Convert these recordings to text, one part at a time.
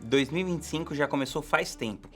2025 já começou faz tempo.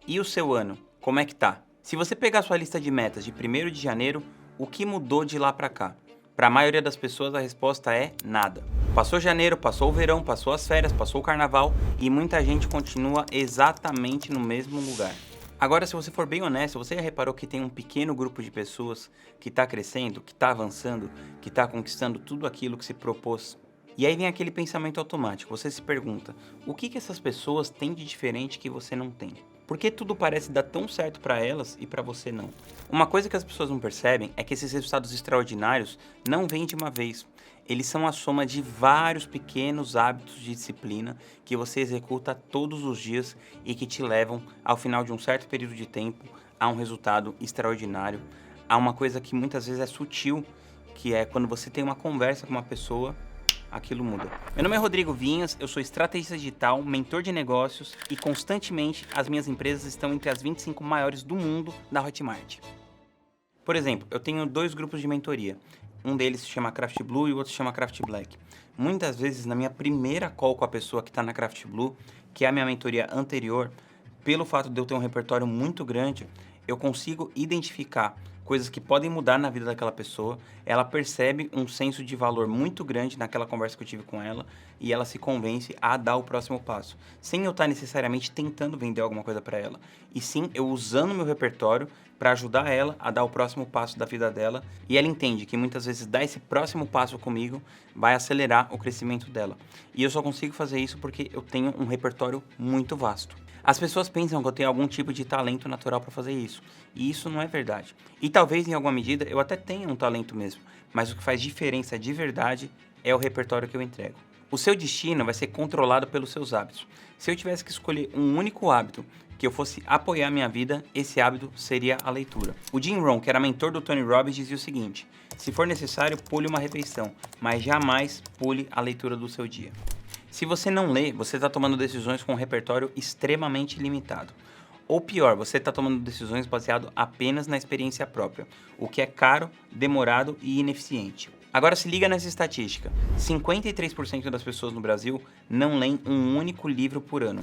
E o seu ano, como é que tá? Se você pegar sua lista de metas de 1º de janeiro, o que mudou de lá pra cá? Para a maioria das pessoas a resposta é nada. Passou janeiro, passou o verão, passou as férias, passou o carnaval e muita gente continua exatamente no mesmo lugar. Agora, se você for bem honesto, você já reparou que tem um pequeno grupo de pessoas que está crescendo, que está avançando, que está conquistando tudo aquilo que se propôs? E aí vem aquele pensamento automático, você se pergunta, o que essas pessoas têm de diferente que você não tem? Por que tudo parece dar tão certo para elas e para você não? Uma coisa que as pessoas não percebem é que esses resultados extraordinários não vêm de uma vez. Eles são a soma de vários pequenos hábitos de disciplina que você executa todos os dias e que te levam, ao final de um certo período de tempo, a um resultado extraordinário, a uma coisa que muitas vezes é sutil, que é quando você tem uma conversa com uma pessoa, aquilo muda. Meu nome é Rodrigo Vinhas, eu sou estrategista digital, mentor de negócios e constantemente as minhas empresas estão entre as 25 maiores do mundo da Hotmart. Por exemplo, eu tenho 2 grupos de mentoria. Um deles se chama Craft Blue e o outro se chama Craft Black. Muitas vezes, na minha primeira call com a pessoa que está na Craft Blue, que é a minha mentoria anterior, pelo fato de eu ter um repertório muito grande, eu consigo identificar coisas que podem mudar na vida daquela pessoa, ela percebe um senso de valor muito grande naquela conversa que eu tive com ela e ela se convence a dar o próximo passo, sem eu estar necessariamente tentando vender alguma coisa para ela, e sim eu usando meu repertório para ajudar ela a dar o próximo passo da vida dela, e ela entende que muitas vezes dar esse próximo passo comigo vai acelerar o crescimento dela. E eu só consigo fazer isso porque eu tenho um repertório muito vasto. As pessoas pensam que eu tenho algum tipo de talento natural para fazer isso, e isso não é verdade. E talvez em alguma medida eu até tenha um talento mesmo, mas o que faz diferença de verdade é o repertório que eu entrego. O seu destino vai ser controlado pelos seus hábitos. Se eu tivesse que escolher um único hábito que eu fosse apoiar a minha vida, esse hábito seria a leitura. O Jim Rohn, que era mentor do Tony Robbins, dizia o seguinte: se for necessário, pule uma refeição, mas jamais pule a leitura do seu dia. Se você não lê, você está tomando decisões com um repertório extremamente limitado. Ou pior, você está tomando decisões baseado apenas na experiência própria, o que é caro, demorado e ineficiente. Agora se liga nessa estatística: 53% das pessoas no Brasil não leem um único livro por ano.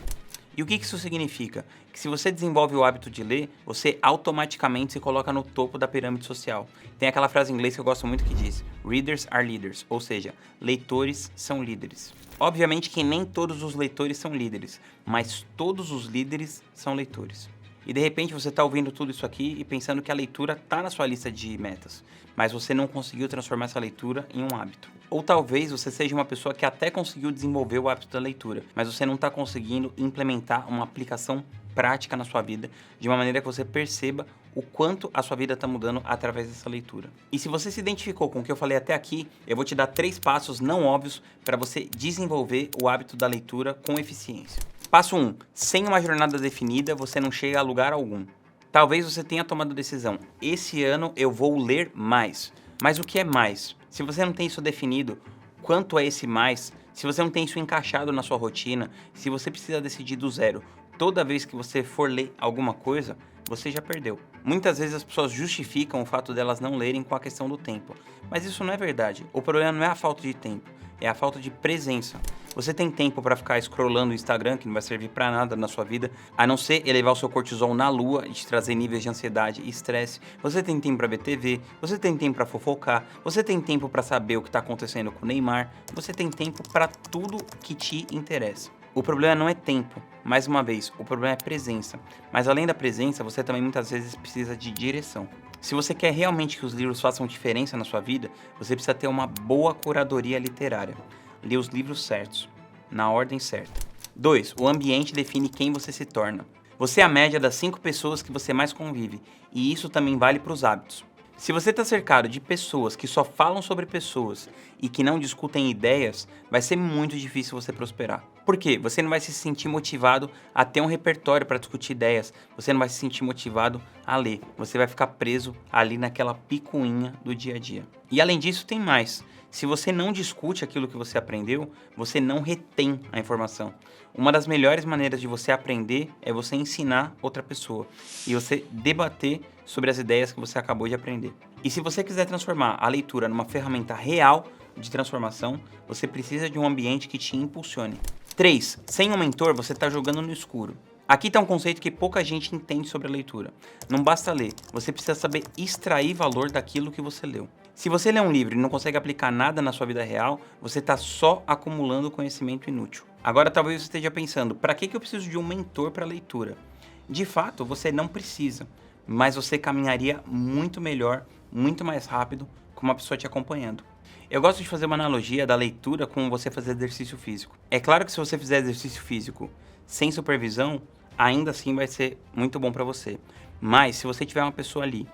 E o que isso significa? Que se você desenvolve o hábito de ler, você automaticamente se coloca no topo da pirâmide social. Tem aquela frase em inglês que eu gosto muito que diz: Readers are leaders, ou seja, leitores são líderes. Obviamente que nem todos os leitores são líderes, mas todos os líderes são leitores. E de repente você está ouvindo tudo isso aqui e pensando que a leitura está na sua lista de metas, mas você não conseguiu transformar essa leitura em um hábito. Ou talvez você seja uma pessoa que até conseguiu desenvolver o hábito da leitura, mas você não está conseguindo implementar uma aplicação prática na sua vida de uma maneira que você perceba o quanto a sua vida está mudando através dessa leitura. E se você se identificou com o que eu falei até aqui, eu vou te dar 3 passos não óbvios para você desenvolver o hábito da leitura com eficiência. Passo 1. Sem uma jornada definida, você não chega a lugar algum. Talvez você tenha tomado a decisão: esse ano eu vou ler mais. Mas o que é mais? Se você não tem isso definido, quanto é esse mais? Se você não tem isso encaixado na sua rotina, se você precisa decidir do zero toda vez que você for ler alguma coisa, você já perdeu. Muitas vezes as pessoas justificam o fato delas não lerem com a questão do tempo, mas isso não é verdade. O problema não é a falta de tempo, é a falta de presença. Você tem tempo para ficar scrollando o Instagram, que não vai servir para nada na sua vida, a não ser elevar o seu cortisol na lua e te trazer níveis de ansiedade e estresse. Você tem tempo para ver TV, você tem tempo para fofocar, você tem tempo para saber o que está acontecendo com o Neymar, você tem tempo para tudo que te interessa. O problema não é tempo, mais uma vez, o problema é presença. Mas além da presença, você também muitas vezes precisa de direção. Se você quer realmente que os livros façam diferença na sua vida, você precisa ter uma boa curadoria literária. Ler os livros certos, na ordem certa. 2. O ambiente define quem você se torna. Você é a média das 5 pessoas que você mais convive, e isso também vale para os hábitos. Se você está cercado de pessoas que só falam sobre pessoas e que não discutem ideias, vai ser muito difícil você prosperar. Por quê? Você não vai se sentir motivado a ter um repertório para discutir ideias, você não vai se sentir motivado a ler, você vai ficar preso ali naquela picuinha do dia a dia. E além disso tem mais: se você não discute aquilo que você aprendeu, você não retém a informação. Uma das melhores maneiras de você aprender é você ensinar outra pessoa e você debater sobre as ideias que você acabou de aprender. E se você quiser transformar a leitura numa ferramenta real de transformação, você precisa de um ambiente que te impulsione. 3. Sem um mentor, você está jogando no escuro. Aqui está um conceito que pouca gente entende sobre a leitura. Não basta ler, você precisa saber extrair valor daquilo que você leu. Se você lê um livro e não consegue aplicar nada na sua vida real, você está só acumulando conhecimento inútil. Agora talvez você esteja pensando, para que eu preciso de um mentor para leitura? De fato, você não precisa, mas você caminharia muito melhor, muito mais rápido, com uma pessoa te acompanhando. Eu gosto de fazer uma analogia da leitura com você fazer exercício físico. É claro que se você fizer exercício físico sem supervisão, ainda assim vai ser muito bom para você. Mas se você tiver uma pessoa ali,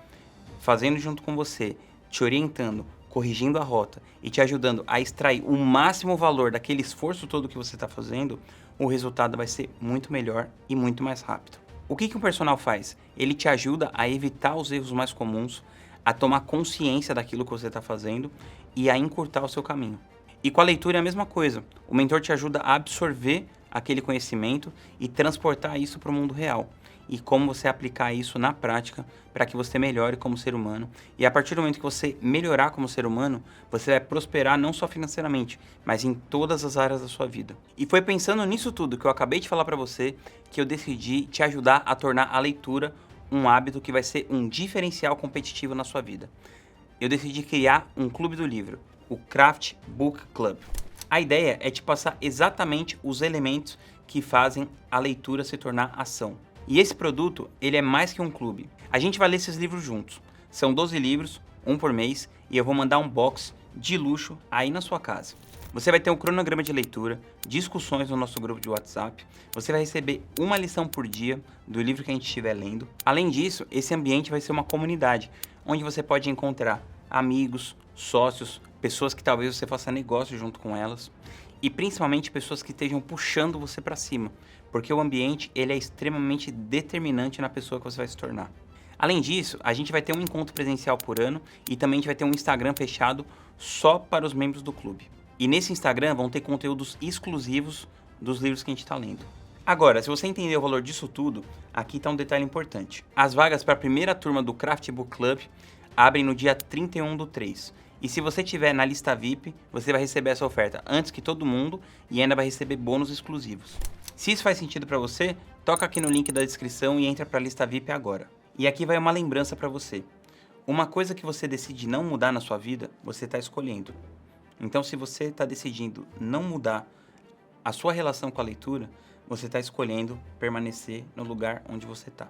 fazendo junto com você, te orientando, corrigindo a rota e te ajudando a extrair o máximo valor daquele esforço todo que você está fazendo, o resultado vai ser muito melhor e muito mais rápido. O que um personal faz? Ele te ajuda a evitar os erros mais comuns, a tomar consciência daquilo que você está fazendo e a encurtar o seu caminho. E com a leitura é a mesma coisa. O mentor te ajuda a absorver aquele conhecimento e transportar isso para o mundo real. E como você aplicar isso na prática para que você melhore como ser humano. E a partir do momento que você melhorar como ser humano, você vai prosperar não só financeiramente, mas em todas as áreas da sua vida. E foi pensando nisso tudo que eu acabei de falar para você que eu decidi te ajudar a tornar a leitura um hábito que vai ser um diferencial competitivo na sua vida. Eu decidi criar um clube do livro, o Craft Book Club. A ideia é te passar exatamente os elementos que fazem a leitura se tornar ação. E esse produto, ele é mais que um clube. A gente vai ler esses livros juntos. São 12 livros, um por mês, e eu vou mandar um box de luxo aí na sua casa. Você vai ter um cronograma de leitura, discussões no nosso grupo de WhatsApp, você vai receber uma lição por dia do livro que a gente estiver lendo. Além disso, esse ambiente vai ser uma comunidade, onde você pode encontrar amigos, sócios, pessoas que talvez você faça negócio junto com elas e principalmente pessoas que estejam puxando você para cima, porque o ambiente ele é extremamente determinante na pessoa que você vai se tornar. Além disso, a gente vai ter um encontro presencial por ano e também a gente vai ter um Instagram fechado só para os membros do clube. E nesse Instagram vão ter conteúdos exclusivos dos livros que a gente está lendo. Agora, se você entender o valor disso tudo, aqui está um detalhe importante. As vagas para a primeira turma do Craft Book Club abrem no dia 31/3. E se você estiver na lista VIP, você vai receber essa oferta antes que todo mundo e ainda vai receber bônus exclusivos. Se isso faz sentido para você, toca aqui no link da descrição e entra para a lista VIP agora. E aqui vai uma lembrança para você. Uma coisa que você decide não mudar na sua vida, você está escolhendo. Então, se você está decidindo não mudar a sua relação com a leitura, você está escolhendo permanecer no lugar onde você está.